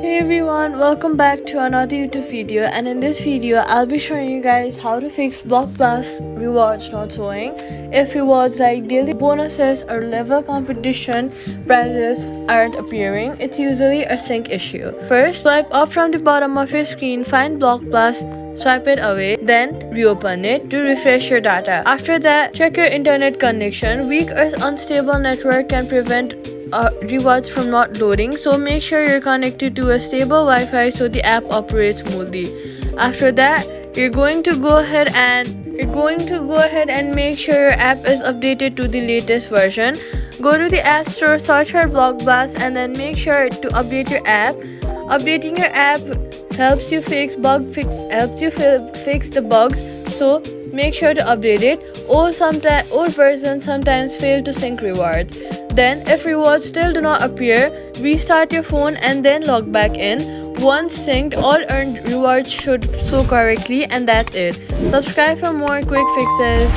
Hey everyone, welcome back to another YouTube video, and in this video I'll be showing you guys how to fix Block Plus rewards not showing. If rewards like daily bonuses or level competition prizes aren't appearing, it's usually a sync issue. First, swipe up from the bottom of your screen, find Block Plus, swipe it away, then reopen it to refresh your data. After that, check your internet connection. Weak or unstable network can prevent rewards from not loading, so make sure you're connected to a stable Wi-Fi so the app operates smoothly. After that, you're going to go ahead and make sure your app is updated to the latest version. Go to the App Store, search for Block Blast, and then make sure to update your app. Updating your app helps you fix the bugs, so make sure to update it. Old versions sometimes fail to sync rewards. Then, if rewards still do not appear, restart your phone and then log back in. Once synced, all earned rewards should show correctly, and that's it. Subscribe for more quick fixes.